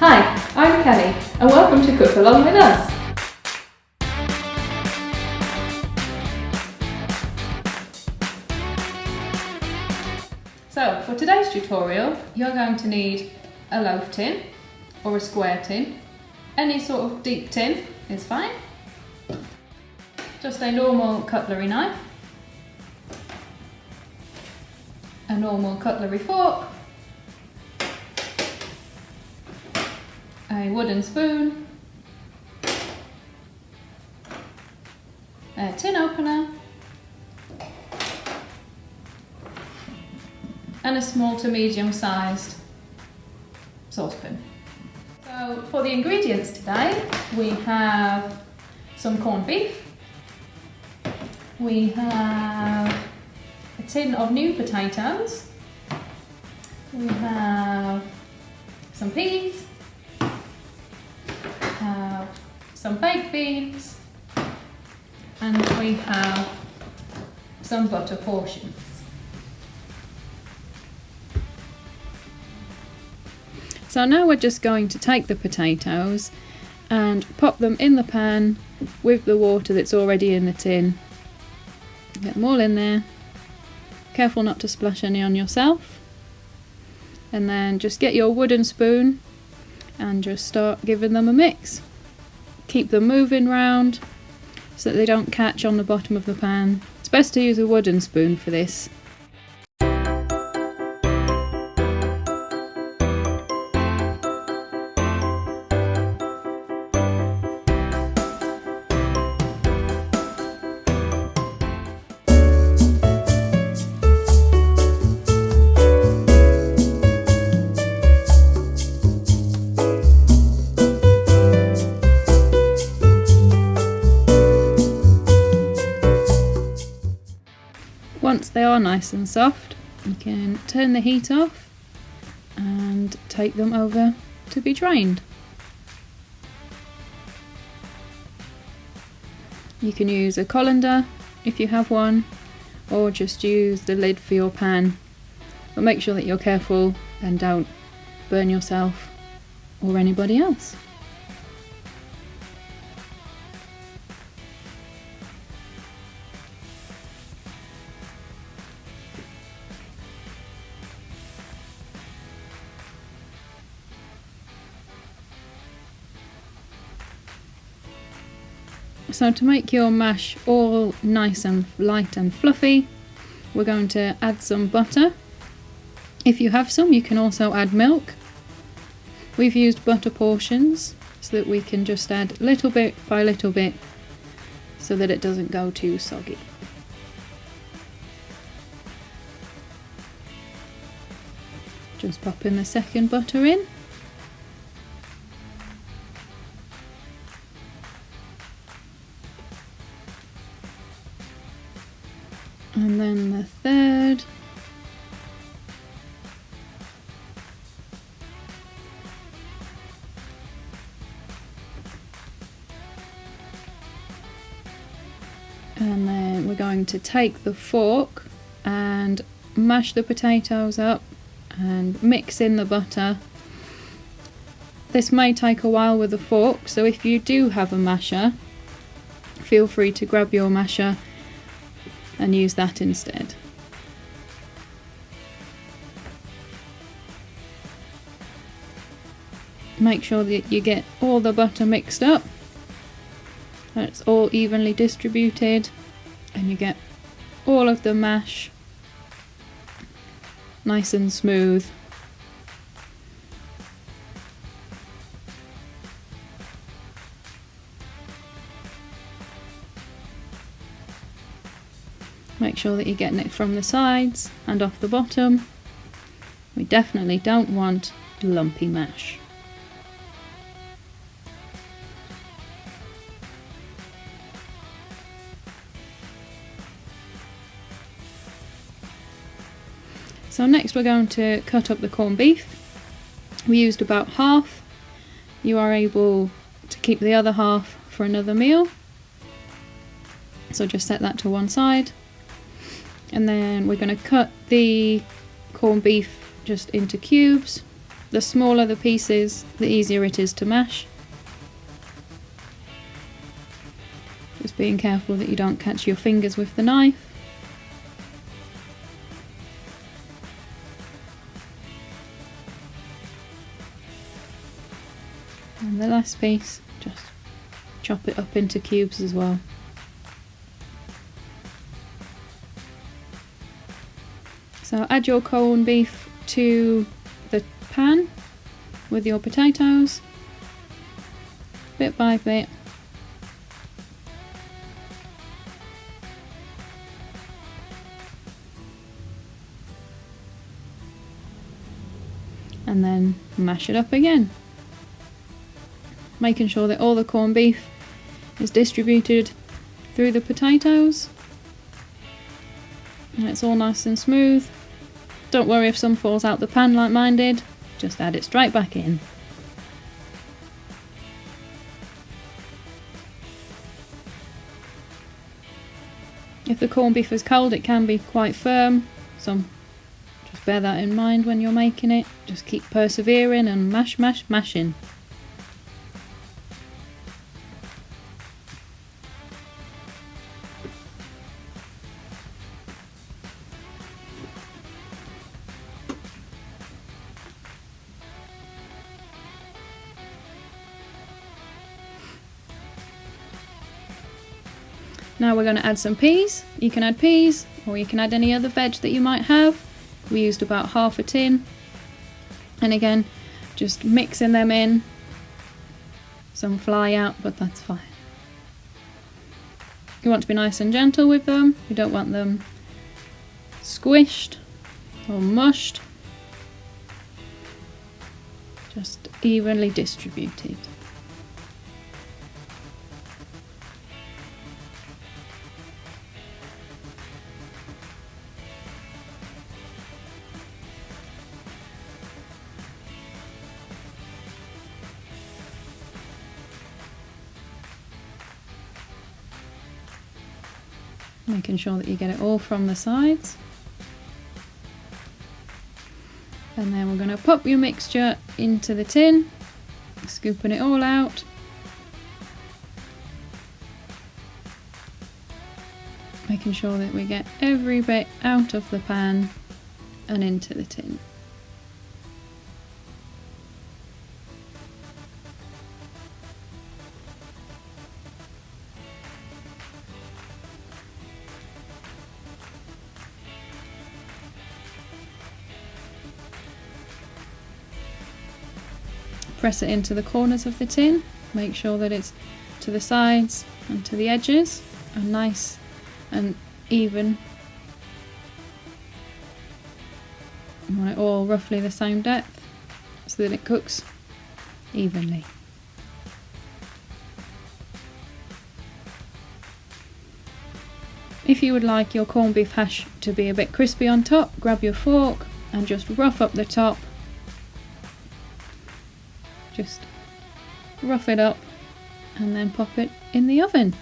Hi, I'm Kelly and welcome to Cook Along with us. So for today's tutorial you're going to need a loaf tin or a square tin. Any sort of deep tin is fine. Just a normal cutlery knife, a normal cutlery fork, a wooden spoon, a tin opener, and a small to medium sized saucepan. So for the ingredients today we have some corned beef, we have a tin of new potatoes, we have some peas, have some baked beans, and we have some butter portions. So now we're just going to take the potatoes and pop them in the pan with the water that's already in the tin. Get them all in there. Careful not to splash any on yourself. And then just get your wooden spoon and just start giving them a mix. Keep them moving round so that they don't catch on the bottom of the pan. It's best to use a wooden spoon for this. Once they are nice and soft, you can turn the heat off and take them over to be drained. You can use a colander if you have one, or just use the lid for your pan, but make sure that you're careful and don't burn yourself or anybody else. So to make your mash all nice and light and fluffy, we're going to add some butter. If you have some, you can also add milk. We've used butter portions so that we can just add little bit by little bit so that it doesn't go too soggy. Just pop in the second butter in. And then the third. And then we're going to take the fork and mash the potatoes up and mix in the butter. This may take a while with a fork, so if you do have a masher, feel free to grab your masher and use that instead. Make sure that you get all the butter mixed up, that it's all evenly distributed, and you get all of the mash nice and smooth. Make sure that you're getting it from the sides and off the bottom. We definitely don't want lumpy mash. So next we're going to cut up the corned beef. We used about half. You are able to keep the other half for another meal. So just set that to one side. And then we're going to cut the corned beef just into cubes. The smaller the pieces, the easier it is to mash. Just being careful that you don't catch your fingers with the knife. And the last piece, just chop it up into cubes as well. So add your corned beef to the pan with your potatoes, bit by bit. And then mash it up again, making sure that all the corned beef is distributed through the potatoes and it's all nice and smooth. Don't worry if some falls out the pan like mine did, just add it straight back in. If the corned beef is cold, it can be quite firm, so just bear that in mind when you're making it. Just keep persevering and mash, mash, mashing. Now we're going to add some peas. You can add peas or you can add any other veg that you might have. We used about half a tin. And again, just mixing them in. Some fly out, but that's fine. You want to be nice and gentle with them. You don't want them squished or mushed. Just evenly distributed. Making sure that you get it all from the sides. And then we're going to pop your mixture into the tin, scooping it all out. Making sure that we get every bit out of the pan and into the tin. Press it into the corners of the tin, make sure that it's to the sides and to the edges and nice and even. You want it all roughly the same depth so that it cooks evenly. If you would like your corned beef hash to be a bit crispy on top, grab your fork and just rough up the top. Just rough it up and then pop it in the oven.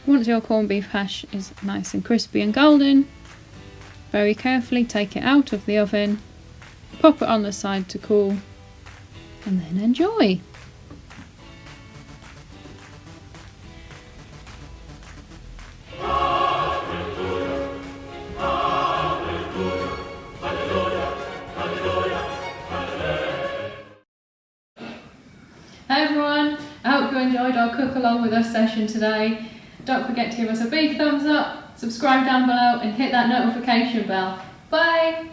Once your corned beef hash is nice and crispy and golden, very carefully take it out of the oven, pop it on the side to cool, and then enjoy. Hey everyone, I hope you enjoyed our cook along with us session today. Don't forget to give us a big thumbs up, subscribe down below and hit that notification bell. Bye!